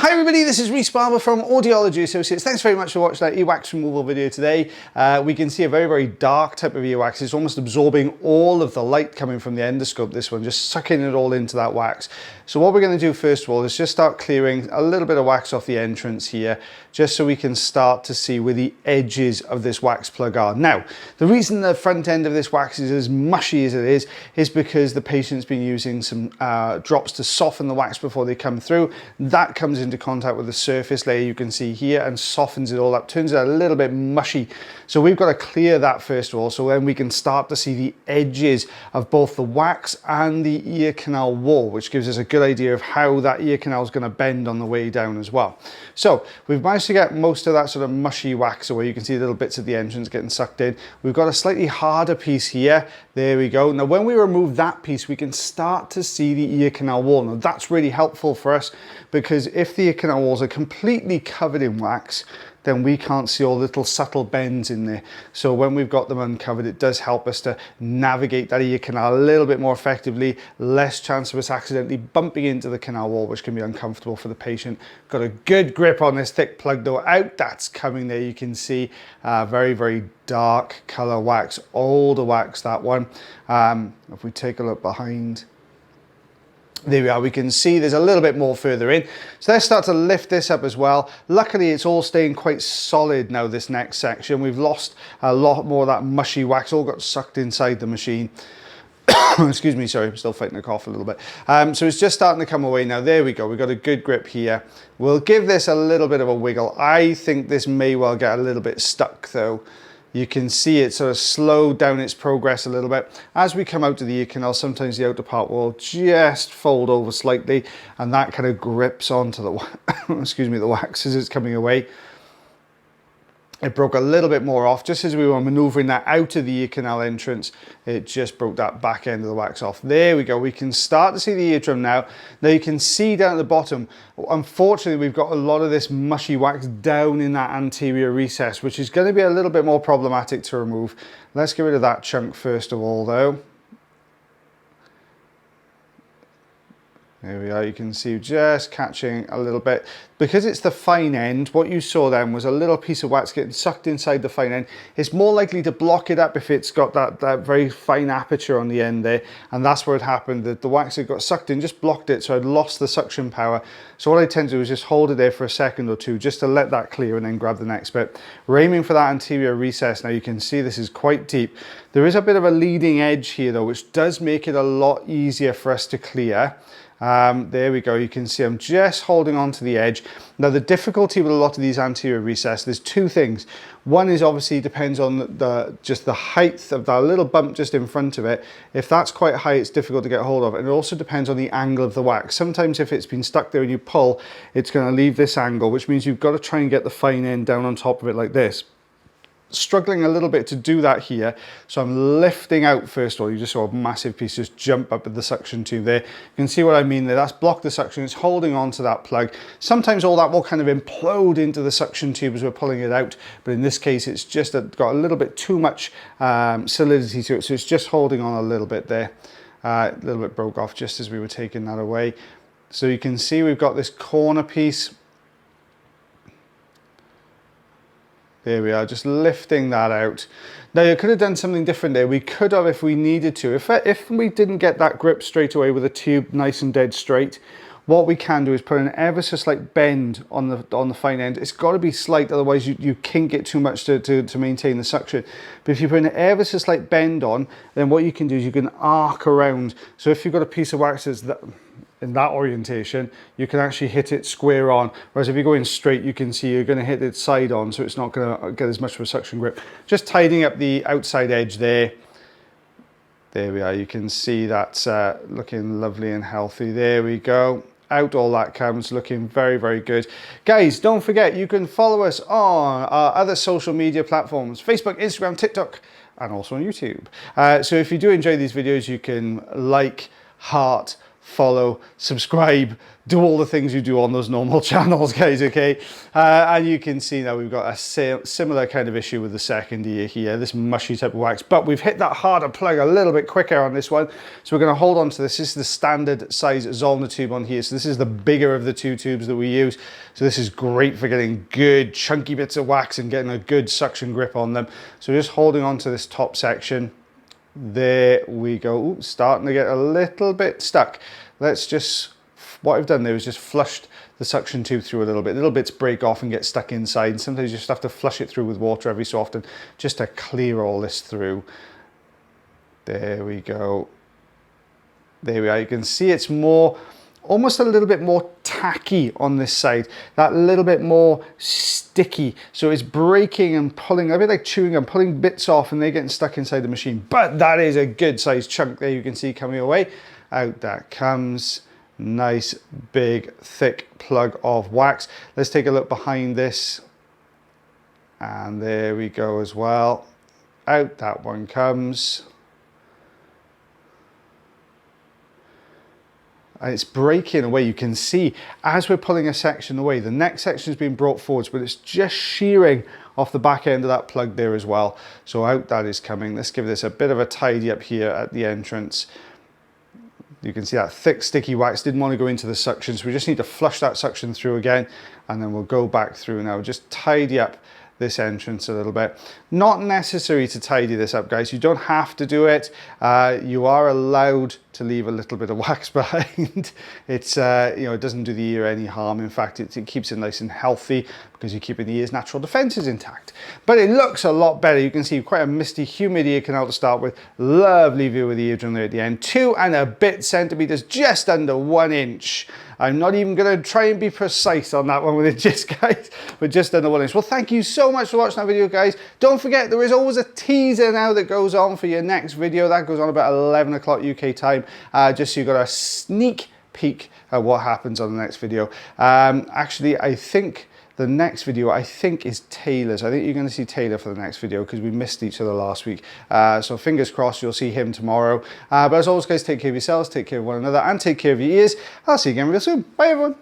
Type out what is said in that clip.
Hi everybody, this is Rhys Barber from Audiology Associates. Thanks very much for watching that earwax removal video today. We can see a very dark type of earwax. It's almost absorbing all of the light coming from the endoscope, this one, just sucking it all into that wax. So what we're going to do first of all is just start clearing a little bit of wax off the entrance here, just so we can start to see where the edges of this wax plug are. Now, the reason the front end of this wax is as mushy as it is because the patient's been using some drops to soften the wax before they come through. That comes into contact with the surface layer you can see here and softens it all up, turns it a little bit mushy. So we've got to clear that first of all, so then we can start to see the edges of both the wax and the ear canal wall, which gives us a good idea of how that ear canal is going to bend on the way down as well. So we've managed to get most of that sort of mushy wax away. You can see little bits of the entrance getting sucked in. We've got a slightly harder piece here. There we go. Now when we remove that piece, we can start to see the ear canal wall. Now that's really helpful for us, because if the ear canal walls are completely covered in wax, then we can't see all the little subtle bends in there. So when we've got them uncovered, it does help us to navigate that ear canal a little bit more effectively, less chance of us accidentally bumping into the canal wall, which can be uncomfortable for the patient. Got a good grip on this thick plug though. Out that's coming there, you can see very dark color wax, older wax, that one. If we take a look behind, there we are, we can see there's a little bit more further in. So let's start to lift this up as well. Luckily it's all staying quite solid now, this next section. We've lost a lot more of that mushy wax, all got sucked inside the machine. Excuse me, sorry, I'm still fighting a cough a little bit. So it's just starting to come away now. There we go, we've got a good grip here. We'll give this a little bit of a wiggle. I think this may well get a little bit stuck though. You can see it sort of slow down its progress a little bit. As we come out of the ear canal, sometimes the outer part will just fold over slightly, and that kind of grips onto the, excuse me, the wax as it's coming away. It broke a little bit more off just as we were maneuvering that out of the ear canal entrance. It just broke that back end of the wax off. There we go. We can start to see the eardrum now. Now you can see down at the bottom, unfortunately, we've got a lot of this mushy wax down in that anterior recess, which is going to be a little bit more problematic to remove. Let's get rid of that chunk first of all though. There we are, you can see just catching a little bit. Because it's the fine end, what you saw then was a little piece of wax getting sucked inside the fine end. It's more likely to block it up if it's got that very fine aperture on the end there. And that's where it happened, that the wax that got sucked in just blocked it, so I'd lost the suction power. So what I tend to do is just hold it there for a second or two, just to let that clear and then grab the next bit. We're aiming for that anterior recess. Now you can see this is quite deep. There is a bit of a leading edge here though, which does make it a lot easier for us to clear. There we go, you can see I'm just holding on to the edge. Now the difficulty with a lot of these anterior recesses, there's two things. One is obviously depends on just the height of that little bump just in front of it. If that's quite high, it's difficult to get hold of. And it also depends on the angle of the wax. Sometimes if it's been stuck there and you pull, it's going to leave this angle, which means you've got to try and get the fine end down on top of it like this. Struggling a little bit to do that here, so I'm lifting out first of all. You just saw a massive piece just jump up at the suction tube there. You can see what I mean there. That's blocked the suction. It's holding on to that plug. Sometimes all that will kind of implode into the suction tube as we're pulling it out, but in this case it's just got a little bit too much solidity to it, so it's just holding on a little bit there. A little bit broke off just as we were taking that away. So you can see we've got this corner piece. There we are, just lifting that out. Now you could have done something different there. We could have if we needed to. If we didn't get that grip straight away with the tube nice and dead straight, what we can do is put an ever so slight bend on the fine end. It's got to be slight, otherwise you kink it too much to maintain the suction. But if you put an ever so slight bend on, then what you can do is you can arc around. So if you've got a piece of wax that's in that orientation, you can actually hit it square on. Whereas if you're going straight, you can see you're going to hit it side on, so it's not going to get as much of a suction grip. Just tidying up the outside edge there. There we are, you can see that's looking lovely and healthy. There we go. Out all that comes, looking very good. Guys, don't forget, you can follow us on our other social media platforms, Facebook, Instagram, TikTok, and also on YouTube. So if you do enjoy these videos, you can like, heart, follow, subscribe, do all the things you do on those normal channels, guys, okay? And you can see now we've got a similar kind of issue with the second ear here, this mushy type of wax, but we've hit that harder plug a little bit quicker on this one. So we're gonna hold on to this. This is the standard size Zollner tube on here. So this is the bigger of the two tubes that we use. So this is great for getting good chunky bits of wax and getting a good suction grip on them. So just holding on to this top section. There we go. Ooh, starting to get a little bit stuck. Let's just, what I've done there is just flushed the suction tube through a little bit. Little bits break off and get stuck inside. And sometimes you just have to flush it through with water every so often just to clear all this through. There we go. There we are. You can see it's more, almost a little bit more tacky on this side, that little bit more sticky. So it's breaking and pulling, a bit like chewing gum, pulling bits off and they're getting stuck inside the machine. But that is a good sized chunk there you can see coming away. Out that comes. Nice, big, thick plug of wax. Let's take a look behind this. And there we go as well. Out that one comes. And it's breaking away. You can see as we're pulling a section away, the next section is being brought forwards, but it's just shearing off the back end of that plug there as well. So out that is coming. Let's give this a bit of a tidy up here at the entrance. You can see that thick, sticky wax didn't want to go into the suction, so we just need to flush that suction through again, and then we'll go back through now. Just tidy up this entrance a little bit. Not necessary to tidy this up, guys. You don't have to do it. You are allowed to leave a little bit of wax behind. It's, you know, it doesn't do the ear any harm. In fact, it keeps it nice and healthy because you're keeping the ear's natural defenses intact. But it looks a lot better. You can see quite a misty, humid ear canal to start with. Lovely view of the eardrum there at the end. 2 and a bit centimeters, just under 1 inch. I'm not even going to try and be precise on that one with it, just guys, but just under 1 inch. Well, thank you so much for watching that video, guys. Don't forget, there is always a teaser now that goes on for your next video. That goes on about 11 o'clock UK time, just so you've got a sneak peek at what happens on the next video. Actually, I think the next video, is Taylor's. I think you're going to see Taylor for the next video because we missed each other last week. So fingers crossed you'll see him tomorrow. But as always, guys, take care of yourselves, take care of one another, and take care of your ears. I'll see you again real soon. Bye, everyone.